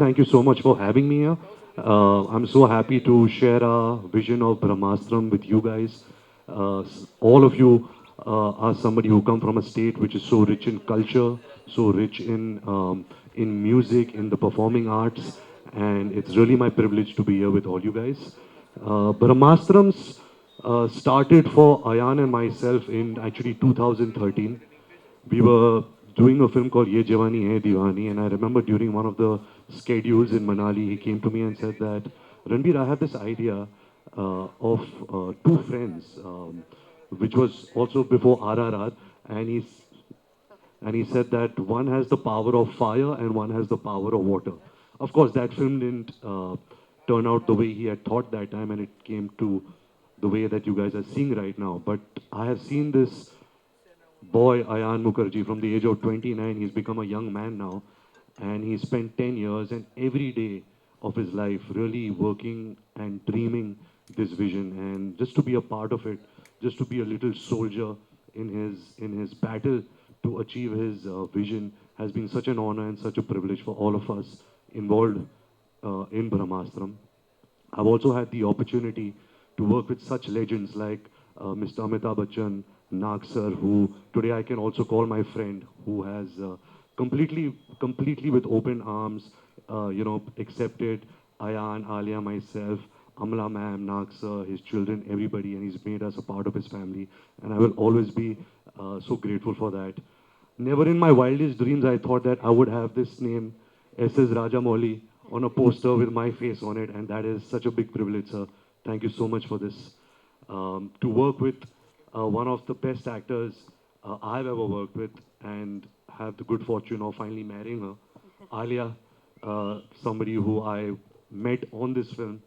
thank you so much for having me here. I'm so happy to share our vision of Brahmastram with you guys. All of you are somebody who come from a state which is so rich in culture, so rich in music, in the performing arts, and it's really my privilege to be here with all you guys. Brahmastrams started for Ayan and myself in actually 2013. We were doing a film called Ye Jawani Hai Diwani, and I remember during one of the schedules in Manali, he came to me and said that, Ranbir, I have this idea of two friends, which was also before RRR, and he said that one has the power of fire and one has the power of water. Of course, that film didn't turn out the way he had thought that time, and it came to the way that you guys are seeing right now. But I have seen this boy Ayan Mukherjee from the age of 29. He's become a young man now, and he spent 10 years and every day of his life really working and dreaming this vision. And just to be a part of it, just to be a little soldier in his battle to achieve his vision has been such an honor and such a privilege for all of us involved in Brahmastram. I've also had the opportunity to work with such legends like Mr. Amitabh Bachchan, Nag sir, who today I can also call my friend, who has completely with open arms, accepted Ayan, Alia, myself, Amla ma'am, Nag sir, his children, everybody, and he's made us a part of his family. And I will always be so grateful for that. Never in my wildest dreams I thought that I would have this name, SS Rajamouli, on a poster with my face on it, and that is such a big privilege, sir. Thank you so much for this. To work with one of the best actors I've ever worked with, and have the good fortune of finally marrying her, Alia, somebody who I met on this film.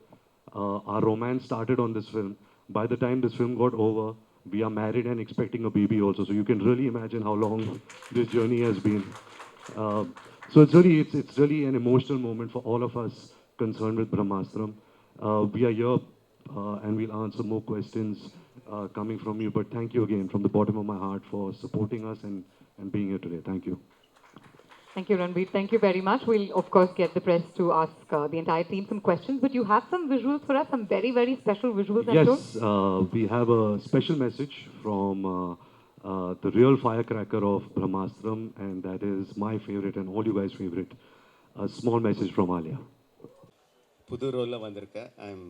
Our romance started on this film. By the time this film got over, we are married and expecting a baby also. So you can really imagine how long this journey has been. Uh, so it's really an emotional moment for all of us concerned with Brahmastram. We are here and we'll answer more questions coming from you. But thank you again from the bottom of my heart for supporting us and being here today. Thank you. Thank you, Ranveer. Thank you very much. We'll, of course, get the press to ask the entire team some questions, but you have some visuals for us, some very, very special visuals, I'm sure. Yes, we have a special message from the real firecracker of Brahmastram, and that is my favorite and all you guys' favorite. A small message from Alia. புது ரோலில் வந்திருக்கேன். I'm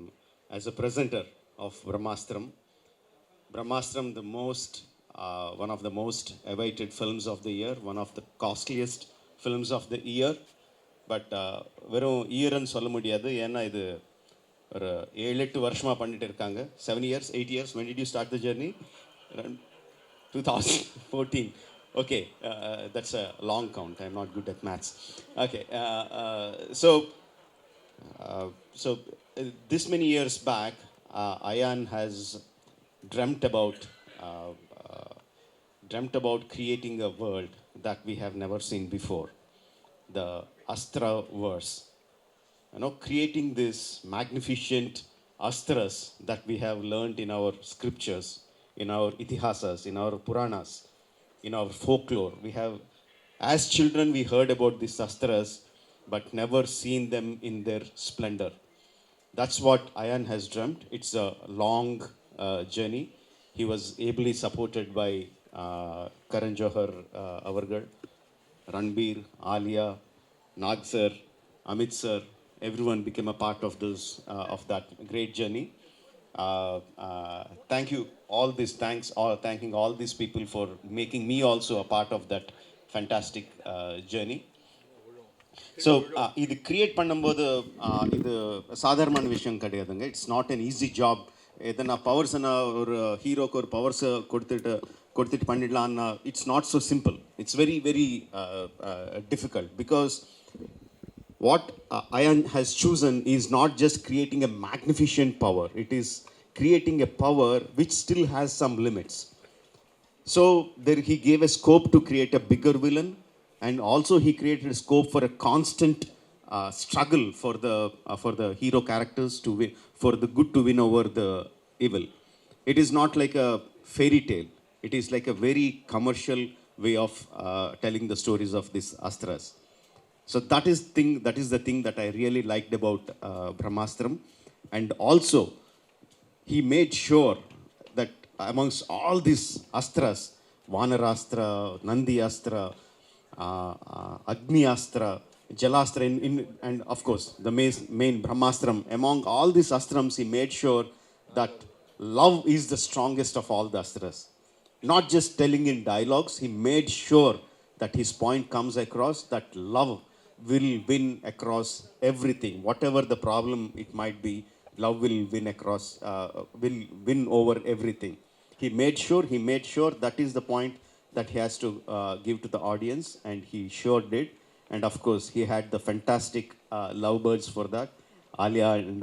as a presenter of Brahmastra. Brahmastra the most one of the most awaited films of the year, one of the costliest films of the year. But வெறும் இயர்ன்னு சொல்ல முடியாது, ஏன்னா இது ஒரு 7-8 வருஷமாக பண்ணிட்டு இருக்காங்க. 7 years, 8 years. When did you start the journey? 2014. Okay, that's a long count. I'm not good at maths. Okay, so this many years back, Ayan has dreamt about uh, uh, dreamt about creating a world that we have never seen before, the Astra verse. Creating this magnificent astras that we have learned in our scriptures, in our itihasas, in our Puranas, in our folklore. We have, as children, we heard about these astras, but never seen them in their splendor. That's what Ayan has dreamt. It's a long journey. He was ably supported by Karan Johar Avargal, Ranbir, Alia, Nag sir, Amit sir. Everyone became a part of this of that great journey. Thank you. Thanking all these people for making me also a part of that fantastic journey. So இது create பண்ணும்போது இது சாதாரணமான விஷயம் கிடையாதுங்க. It's not an easy job. எதனா பவர்ஸ்னா ஒரு ஹீரோக்கு ஒரு பவர்ஸை கொடுத்துட்டு பண்ணிடலான்னா it's not so simple. It's very very difficult because what Ayan has chosen is not just creating a magnificent power, it is creating a power which still has some limits. So there he gave a scope to create a bigger villain, and also he created a scope for a constant struggle for the hero characters to win, for the good to win over the evil. It is not like a fairy tale. It is like a very commercial way of telling the stories of these astras. So that is the thing that I really liked about Brahmastram. And also, he made sure that amongst all these astras, Vanarastra, Nandi Astra, Agni Astra, Jalastra, and of course the main Brahmastram, among all these astrams, he made sure that love is the strongest of all the astras. Not just telling in dialogues, he made sure that his point comes across, that love will win across everything. Whatever the problem it might be, love will win across, will win over everything. He made sure that is the point that he has to give to the audience, and he sure did. And of course, he had the fantastic lovebirds for that, Alia and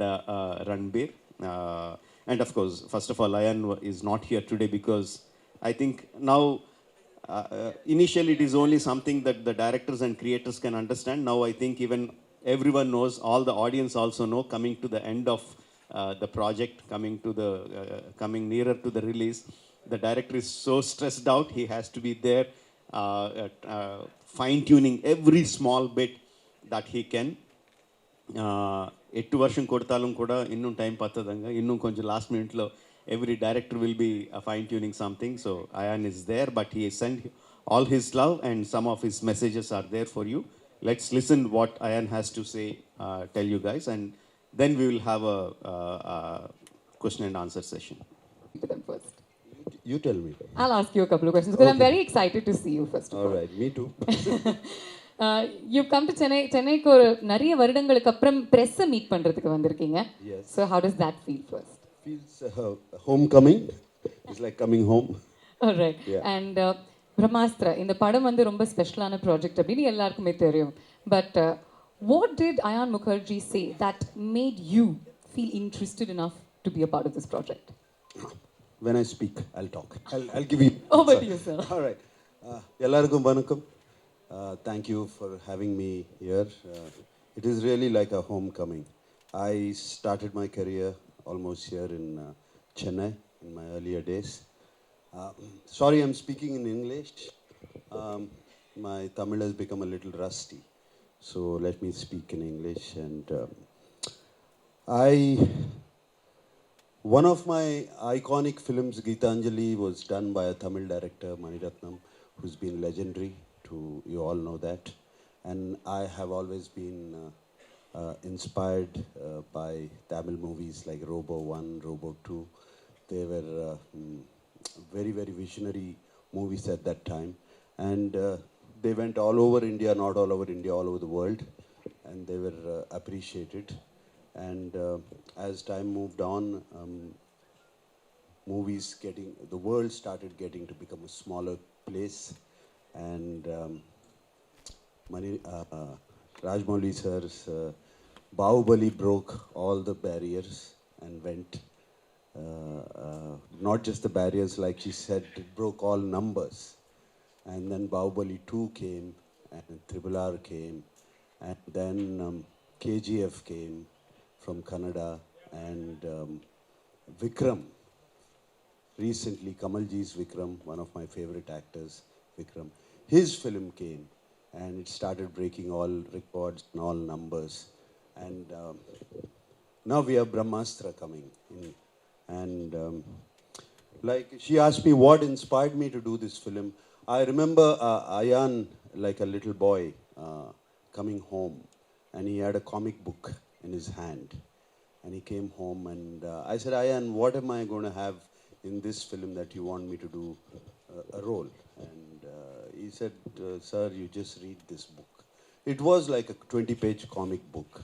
Ranbir. And of course, first of all, Ayan is not here today because I think now, initially it is only something that the directors and creators can understand. Now I think even everyone knows, all the audience also know, coming to the end of the project, coming nearer to the release, the director is so stressed out, he has to be there fine tuning every small bit that he can. 8 வருஷம் கொடுத்தாலும் கூட இன்னும் time பத்ததங்க, இன்னும் கொஞ்சம் last மினிட்ல every director will be fine tuning something. So Ayan is there, but he sent all his love and some of his messages are there for you. Let's listen what Ayan has to say, tell you guys, and then we will have a question and answer session. To them first. You tell me. I'll ask you a couple of questions because I'm Okay. very excited to see you first of all. All right, me too. You've come to Chennai. சென்னைக்கு ஒரு நிறைய வருடங்களுக்கு அப்புறம் press meet பண்றதுக்கு வந்திருக்கீங்க. Yes. So how does that feel first? Feels homecoming. It's like coming home. All right. Yeah. And Brahmastra, இந்த படம் வந்து ரொம்ப ஸ்பெஷலான ப்ராஜெக்ட் அப்படின்னு எல்லாருக்குமே தெரியும். But what did Ayan Mukherjee say that made you feel interested enough to be a part of this project? When I speak, I'll talk. I'll give you. Over to you, sir. All right. Ellarkum vanakkam. Thank you for having me here. It is really like a homecoming. I started my career almost here in Chennai in my earlier days. Sorry, I'm speaking in English. My Tamil has become a little rusty, so let me speak in English. And one of my iconic films, Geetanjali, was done by a Tamil director, Maniratnam, who's been legendary. You all know that. And I have always been inspired by Tamil movies like Robo 1, Robo 2. They were very, very visionary movies at that time. And they went all over India, not all over India, all over the world. And they were appreciated. And as time moved on, the world started getting to become a smaller place. And Rajmouli sir's Bahubali broke all the barriers and went, not just the barriers, like she said, it broke all numbers. And then Bahubali 2 came, and Triple R came, and then KGF came from Kannada, and Vikram, recently Kamalji's Vikram, one of my favorite actors, Vikram, his film came, and it started breaking all records and all numbers. And now we have Brahmastra coming in. And like she asked me what inspired me to do this film. I remember Ayan, like a little boy, coming home, and he had a comic book in his hand. And he came home, and I said, Ayan, what am I going to have in this film that you want me to do a role? And he said, sir, you just read this book. It was like a 20-page comic book,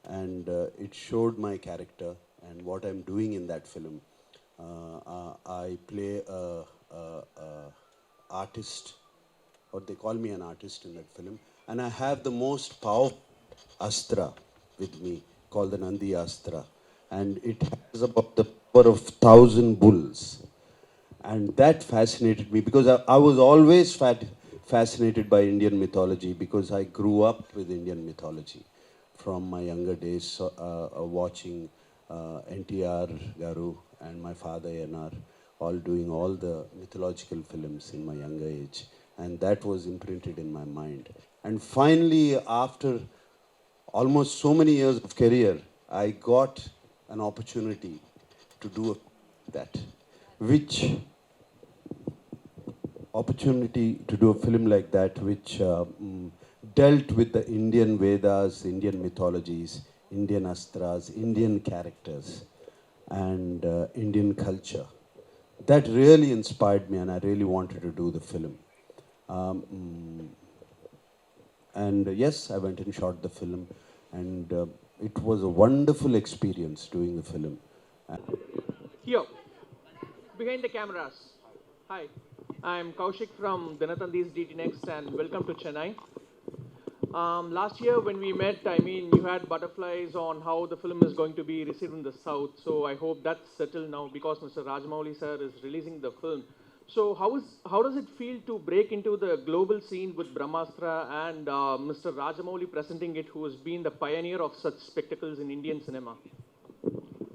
and it showed my character and what I'm doing in that film. I play a artist, or they call me an artist in that film, and I have the most powerful astra with me, called the Nandi Astra, and it has about the power of 1,000 bulls. And that fascinated me because I was always fascinated by Indian mythology, because I grew up with Indian mythology from my younger days, watching NTR Garu and my father NR all doing all the mythological films in my younger age. And that was imprinted in my mind. And finally, after almost so many years of career, I got an opportunity to do that, which opportunity to do a film like that, which dealt with the Indian Vedas, Indian mythologies, Indian astras, Indian characters, and Indian culture. That really inspired me, and I really wanted to do the film. Um, mm, and yes, I went and shot the film, and it was a wonderful experience doing the film. Here, behind the cameras. Hi, I'm Kaushik from Dinathandi's DT Next and welcome to Chennai. Last year when we met, I mean, you had butterflies on how the film is going to be received in the South. So I hope that's settled now because Mr. Rajamouli sir is releasing the film. So how does it feel to break into the global scene with Brahmastra and Mr. Rajamouli presenting it, who has been the pioneer of such spectacles in Indian cinema?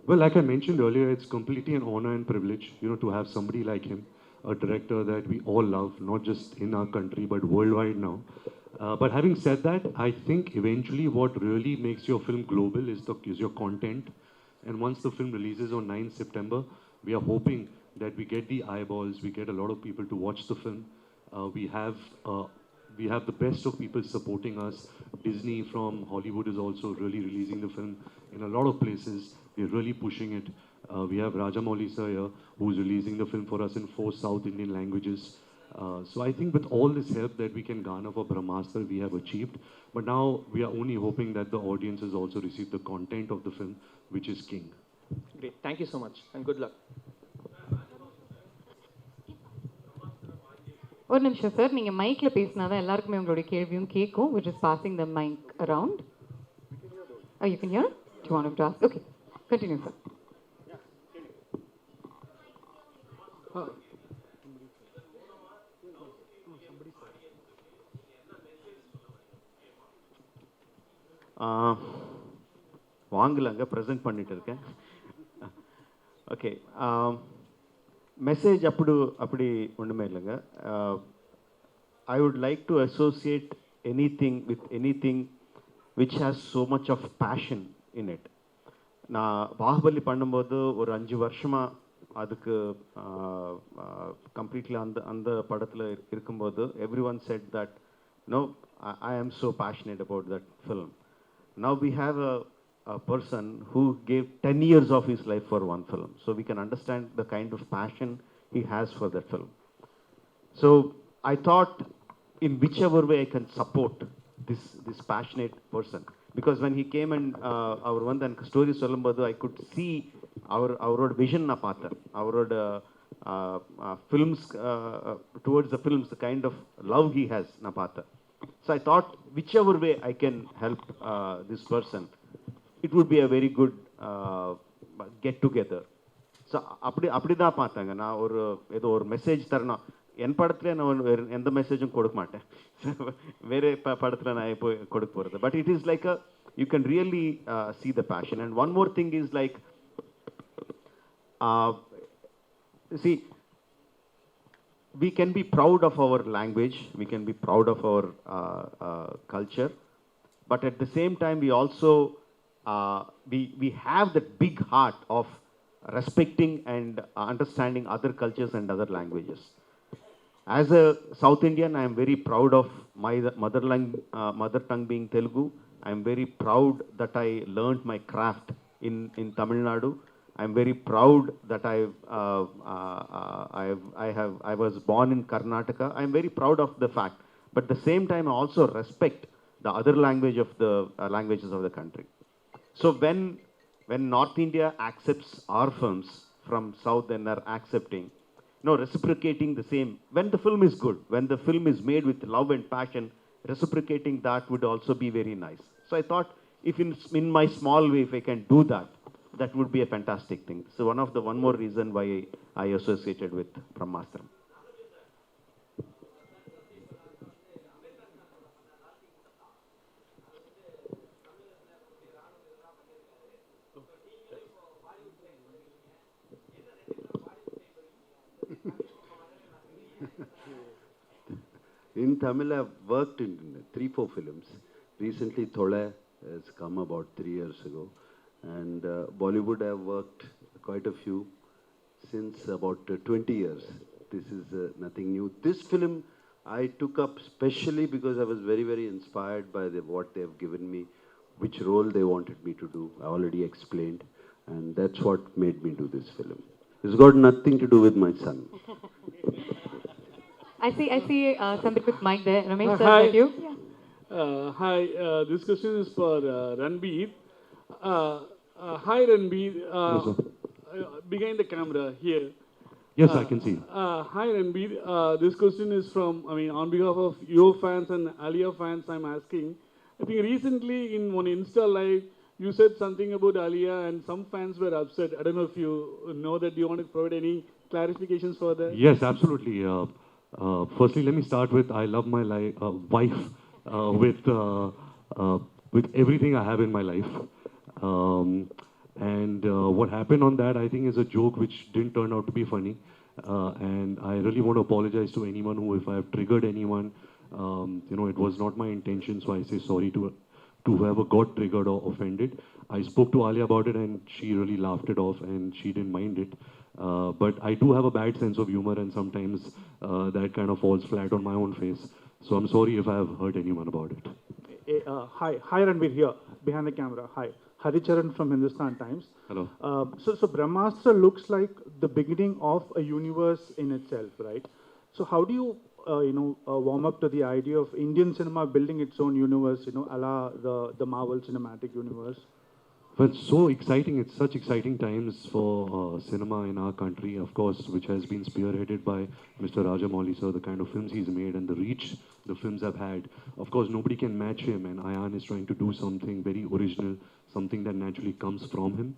Well, like I mentioned earlier, it's completely an honor and privilege, to have somebody like him, a director that we all love, not just in our country, but worldwide now. But having said that, I think eventually what really makes your film global is your content. And once the film releases on 9th September, we are hoping that we get the eyeballs, we get a lot of people to watch the film. Uh, we have uh, we have the best of people supporting us. Disney from Hollywood is also really releasing the film in a lot of places. They're really pushing it. We have Rajamouli sir here, who's releasing the film for us in 4 South Indian languages. So I think with all this help that we can garner for Brahmastra, we have achieved. But now we are only hoping that the audiences also receive the content of the film, which is king. Great, thank you so much and good luck. ஒரு நிமிஷம் sir, நீங்கள் மைக்கில் பேசினா தான் எல்லாருக்குமே உங்களுடைய கேள்வியும் கேட்கும், which is passing the mic around. Oh, you can hear? Do you want to ask? Okay, continue, sir. வாங்கலங்க ப்ரெசென்ட் பண்ணிட்டு இருக்கேன். ஓகே, மெசேஜ் அப்படி ஒன்றுமே இல்லைங்க. I would like to associate anything with anything which has so much of passion in it. நான் பாகுபலி பண்ணும்போது ஒரு 5 வருஷமாக அதுக்கு கம்ப்ளீட்லி அந்த படத்தில் இருக்கும்போது everyone said that no, I am so passionate about that film. Now we have a person who gave 10 years of his life for one film. So we can understand the kind of passion he has for that film. So I thought in whichever way I can support this passionate person. Because when he came and our one then story சொல்லும்போது I could see our vision na paatha. Our films towards the films, the kind of love he has na paatha. So I thought whichever way I can help this person, it would be a very good get together. So அப்படிதான் பார்த்தாங்க. நான் ஏதோ ஒரு message தரணும். என் படத்துல நான் எந்த மெசேஜும் கொடுக்க மாட்டேன், வேறு படத்தில் நான் இப்போ கொடுக்க போகிறது. But it is like you can really see the passion. And one more thing is like, see, we can be proud of our language, we can be proud of our culture, but at the same time we also we have that big heart of respecting and understanding other cultures and other languages. As a South Indian, I am very proud of my mother tongue being Telugu. I am very proud that I learned my craft in Tamil Nadu. I am very proud that I was born in Karnataka. I am very proud of the fact. But at the same time, I also respect the other language of the languages of the country. So when North India accepts our films from South and are accepting, reciprocating the same, when the film is good, when the film is made with love and passion, reciprocating that would also be very nice. So I thought, if in my small way, if I can do that, that would be a fantastic thing. So one more reason why I associated with Brahmastra. In Tamil, I've worked in 3-4 films. Recently, Thole has come about 3 years ago. And Bollywood, I've worked quite a few since about 20 years. This is nothing new. This film I took up specially because I was very, very inspired by what they have given me, which role they wanted me to do. I already explained. And that's what made me do this film. It's got nothing to do with my son. I see somebody with mic there. Ramesh, sir, Hi. is that you? Yeah. Hi, this question is for Ranbir. Hi, Ranbir. Hello, sir. Behind the camera here. Yes, I can see. Hi, Ranbir. This question is from, on behalf of your fans and Alia fans, I'm asking. I think recently in one Insta Live, you said something about Alia and some fans were upset. I don't know if you know that. Do you want to provide any clarifications for that? Yes, absolutely. Firstly, let me start with I love my wife with everything I have in my life. What happened on that, I think, is a joke which didn't turn out to be funny. And I really want to apologize to anyone who, if I have triggered anyone, it was not my intention. So I say sorry to whoever got triggered or offended. I spoke to Alia about it and she really laughed it off and she didn't mind it. But I do have a bad sense of humor and sometimes that kind of falls flat on my own face. So I'm sorry if I have hurt anyone about it. Hi Ranbir here, behind the camera. Hi. Haricharan from Hindustan Times. Hello. So Brahmastra looks like the beginning of a universe in itself, right? So how do you, warm up to the idea of Indian cinema building its own universe, a la the Marvel Cinematic Universe? Well, it's so exciting. It's such exciting times for cinema in our country, of course, which has been spearheaded by Mr. Rajamouli sir, the kind of films he's made and the reach the films have had. Of course, nobody can match him, and Ayan is trying to do something very original, something that naturally comes from him.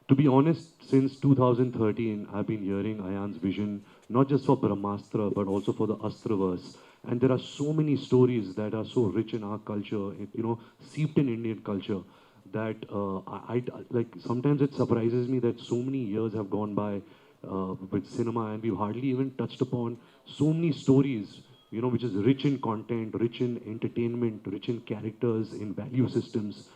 To be honest, since 2013, I've been hearing Ayan's vision, not just for Brahmastra, but also for the Astraverse. And there are so many stories that are so rich in our culture, seeped in Indian culture, that I like sometimes it surprises me that so many years have gone by with cinema and we've hardly even touched upon so many stories, which is rich in content, rich in entertainment, rich in characters, in value systems.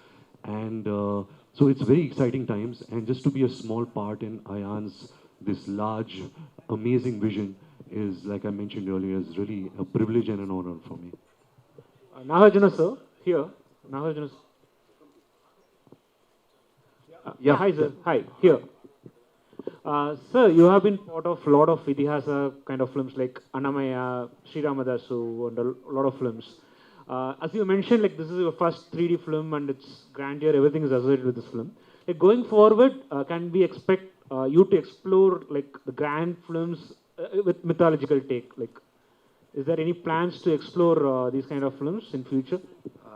And so it's very exciting times. And just to be a small part in Ayan's this large, amazing vision is, like I mentioned earlier, is really a privilege and an honor for me. Nagarjuna sir, here. Nagarjuna sir. Yeah, hi sir. Hi, here. Sir, you have been part of a lot of Itihasa kind of films like Annamaya, Sri Ramadasu, and a lot of films. As you mentioned, like this is your first 3D film and it's grandeur, everything is associated with this film. Like going forward, can we expect you to explore like the grand films with mythological take? Like, is there any plans to explore these kind of films in future?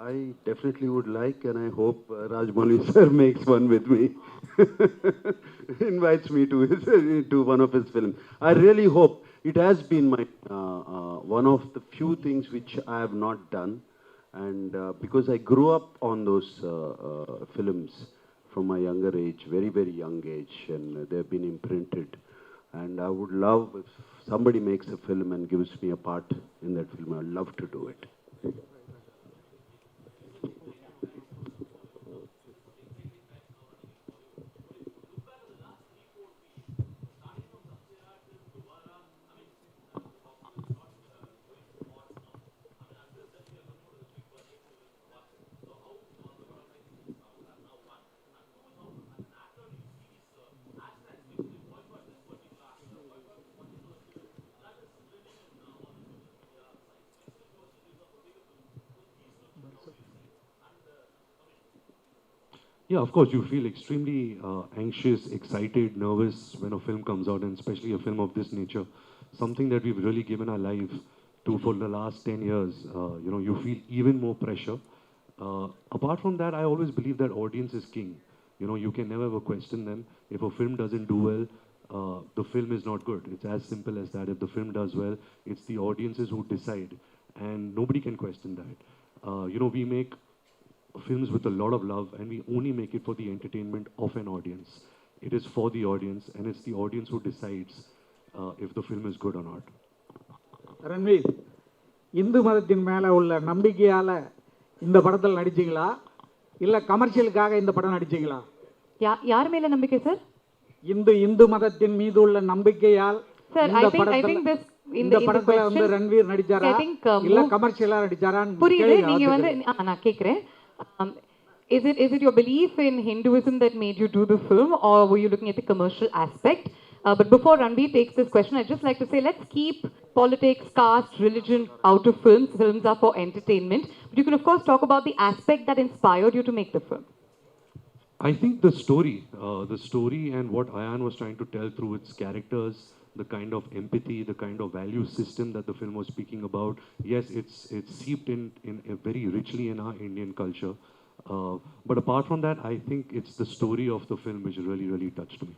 I definitely would like, and I hope Rajmouli sir makes one with me. Invites me to one of his films. I really hope. It has been my one of the few things which I have not done, and because I grew up on those films from my younger age, very, very young age, and they've been imprinted. And I would love if somebody makes a film and gives me a part in that film. I'd love to do it. Yeah, of course, you feel extremely anxious, excited, nervous when a film comes out, and especially a film of this nature, something that we've really given our life to for the last 10 years. You feel even more pressure. Apart from that, I always believe that audience is king. You can never ever question them. If a film doesn't do well, the film is not good. It's as simple as that. If the film does well, it's the audiences who decide, and nobody can question that. We make films with a lot of love and we only make it for the entertainment of an audience. It is for the audience and it's the audience who decides if the film is good or not. Ranveer, Hindu மதத்தின் மேலே உள்ள நம்பிக்கையால் இந்த படத்தில் நடிச்சிங்களா இல்லை கமர்ஷியலுக்காக இந்த படம் நடிச்சிங்களா? யார் மேல நம்பிக்கை சார்? இந்து மதத்தின் மீது உள்ள நம்பிக்கையால் சார் I think this இந்த படத்துல வந்து ரன்வீர் நடிச்சாரா இல்ல கமர்ஷியலா நடிச்சாரான்னு புரியுது. நீங்க வந்து நான் கேக்குறேன், is it your belief in Hinduism that made you do the film, or were you looking at the commercial aspect? But before Ranbir takes this question, I'd just like to say, let's keep politics, caste, religion out of films. Films are for entertainment. But you can, of course, talk about the aspect that inspired you to make the film. I think the story and what Ayan was trying to tell through its characters, the kind of empathy, the kind of value system that the film was speaking about, yes, it's seeped in very richly in our Indian culture. But apart from that, I think it's the story of the film which really touched me.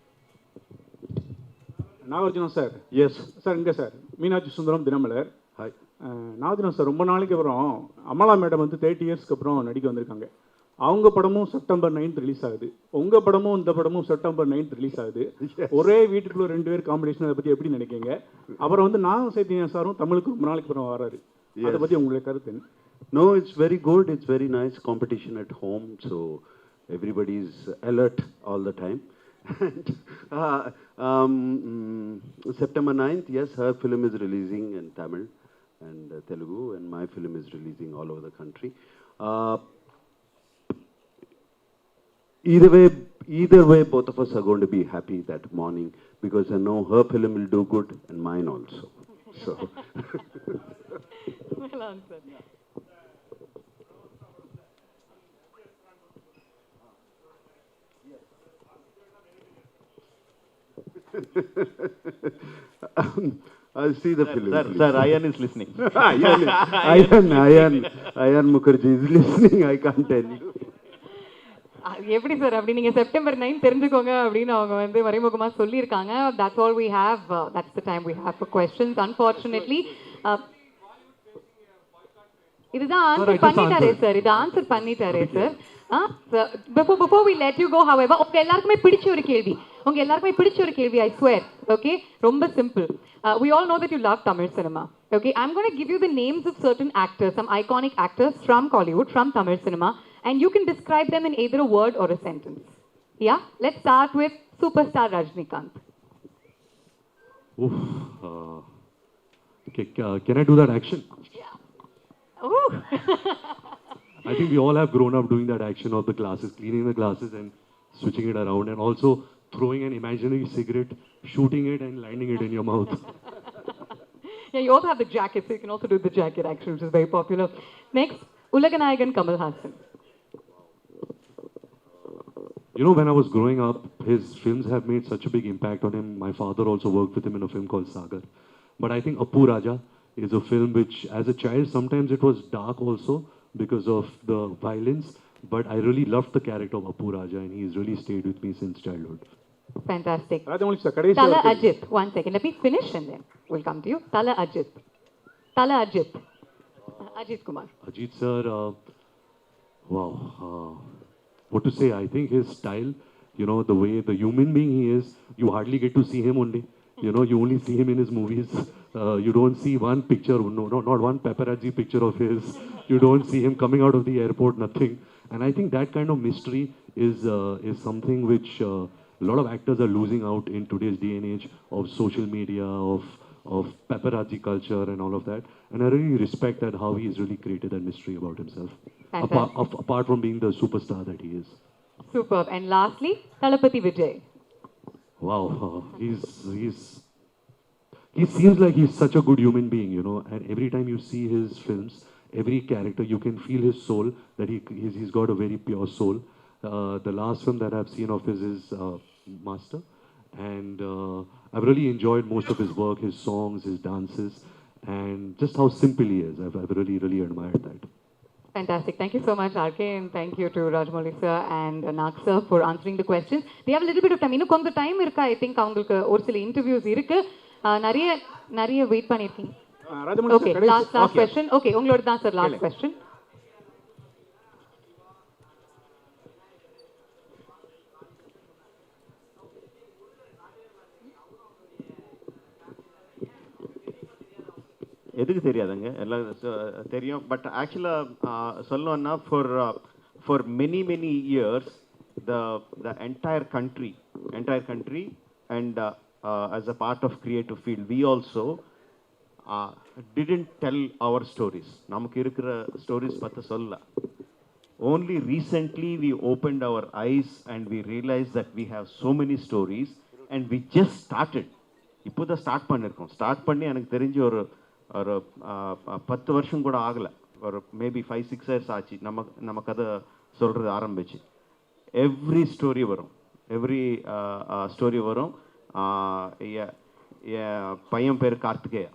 Nagarjuna sir. Yes sir இங்கே sir Meenakshi Sundaram Dinamalar. Hi. Nagarjuna sir ரொம்ப நாளைக்கு அப்புறம் Amala madam வந்து 30 இயர்ஸ்க்கு அப்புறம் நடிக்க வந்திருக்காங்க. அவங்க படமும் செப்டம்பர் 9 ரிலீஸ் ஆகுது, உங்கள் படமும் இந்த படமும் செப்டம்பர் 9 ரிலீஸ் ஆகுது. ஒரே வீட்டுக்குள்ள 2 பேர் காம்பினேஷன், அதை பற்றி எப்படி நினைக்கிங்க? அப்புறம் வந்து நான் சைத்தன்யா சாரும் தமிழுக்கு ரொம்ப நாளைக்கு அப்புறம் வராரு, அதை பற்றி உங்களுடைய கருத்து? No, it's very good. It's very nice competition at home, so everybody is alert all the time. September 9th, yes, her film is releasing in Tamil and Telugu, and my film is releasing all over the country. Either way, both of us are going to be happy that morning because I know her film will do good and mine also. So. Well answered. I'll see the film. Sir, Ayan is listening. Ayan Mukherjee is listening. I can't tell you. எப்படி sir அப்படி நீங்கள் September 9 தெரிஞ்சுக்கோங்க அப்படின்னு அவங்க வந்து மறைமுகமாக சொல்லியிருக்காங்க. That's all we have. That's the time we have for questions. Unfortunately, இதுதான் ஆன்சர் பண்ணிட்டாரே சார். இது ஆன்சர் பண்ணிட்டாரே sir. Before we let you go, however, உங்க எல்லாருக்குமே பிடிச்ச ஒரு கேள்வி, I swear. Okay, ரொம்ப simple. We all know that you love Tamil cinema. Okay, I'm going to give you the names of certain actors, some iconic actors from Kollywood, from Tamil cinema, and you can describe them in either a word or a sentence. Yeah, let's start with superstar Rajinikanth. Oof, okay, can I do that action? Yeah. Ooh. I think we all have grown up doing that action of the glasses, cleaning the glasses and switching it around, and also throwing an imaginary cigarette, shooting it and landing it in your mouth. Yeah, you also have the jacket, so you can also do the jacket action, which is very popular. Next, Ulaganayagan Kamal Hassan. You know, when I was growing up, his films have made such a big impact on him. My father also worked with him in a film called Sagar. But I think Appu Raja is a film which, as a child, sometimes it was dark also because of the violence. But I really loved the character of Appu Raja, and he's really stayed with me since childhood. Fantastic. Rajamouli sir கடைசி Tala Ajit. One second. Let me finish and then we'll come to you. Tala Ajit. Ajit Kumar. Ajit sir, wow. What to say? I think his style, you know, the way the human being he is, you hardly get to see him only. You know, you only see him in his movies. You don't see one picture, not one paparazzi picture of his. You don't see him coming out of the airport, nothing. And I think that kind of mystery is something which a lot of actors are losing out in today's day and age of social media, of paparazzi culture and all of that. And I really respect that how he's really created that mystery about himself. Apart from being the superstar that he is. Superb. And lastly, Talapati Vijay. Wow, he seems like he's such a good human being, you know, and every time you see his films, every character, you can feel his soul, that he's got a very pure soul. The last film that I've seen of his is Master, and I've really enjoyed most of his work, his songs, his dances, and just how simple he is. I've really admired that. Fantastic. Thank you so much, RK, and thank you to Rajamouli sir and Nag sir for answering the questions. We have a little bit of time. இன்னும் கொஞ்சம் time இருக்கா? I think அவங்களுக்கு ஒரு சில interviews இருக்கு. நிறைய wait பண்ணிருக்கீங்க. Okay, last question. Okay, உங்களோட தான் சார் last question. எதுக்கு தெரியாதுங்க எல்லாம் தெரியும். பட் ஆக்சுவலாக சொல்லணும்னா for many years the entire country and as a part of creative field we also didn't tell our stories. நமக்கு இருக்கிற stories பற்றி சொல்ல. Only recently we opened our eyes and we realized that we have so many stories and we just started. இப்போ தான் start பண்ணியிருக்கோம். Start பண்ணி எனக்கு தெரிஞ்சு ஒரு 10 வருஷம் கூட ஆகலை, ஒரு மேபி 5-6 years ஆச்சு நம்ம கதை சொல்கிறது ஆரம்பிச்சு. எவ்ரி ஸ்டோரி வரும், ஸ்டோரி வரும். என் பையன் பேர் கார்த்திகேயா.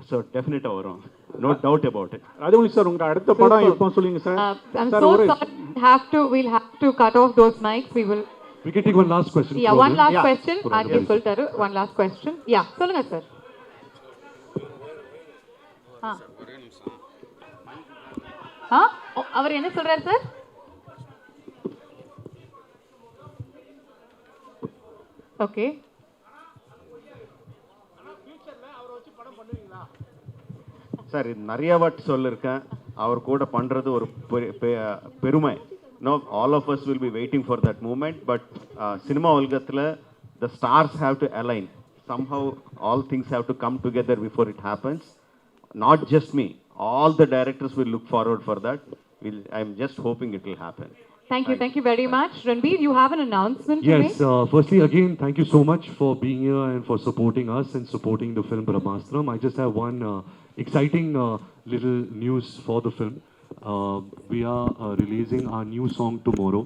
ஸோ டெஃபினட்டாக வரும், no doubt about it. Rajamouli sir, உங்க அடுத்த படம் எப்போ சொல்லுங்க sir? I'm so sorry. We'll have to cut off those mics. We can take one last question. Yeah, one last question. Arke soltaru. One last question. Yeah, solunga sir. அவர் என்ன சொல்றாரு sir? Okay. Sir நிறைய வாட்டி சொல்லியிருக்கேன், அவர் கூட பண்ணுறது ஒரு பெருமை. No, all of us will be waiting for that moment, but cinema ulgathila the stars have to align. Somehow all things have to come together before it happens. Not just me, all the directors will look forward for that. I'm just hoping it will happen. Thank you very much. Ranbir, you have an announcement to make? Yes, firstly again thank you so much for being here and for supporting us and supporting the film Brahmastra. I just have one exciting little news for the film. We are releasing our new song tomorrow,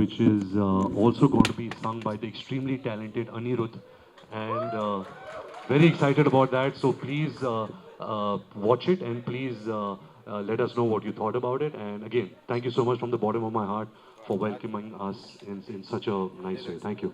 which is also going to be sung by the extremely talented Anirudh, and very excited about that. So please watch it and please let us know what you thought about it. And again, thank you so much from the bottom of my heart for welcoming us in such a nice way. Thank you.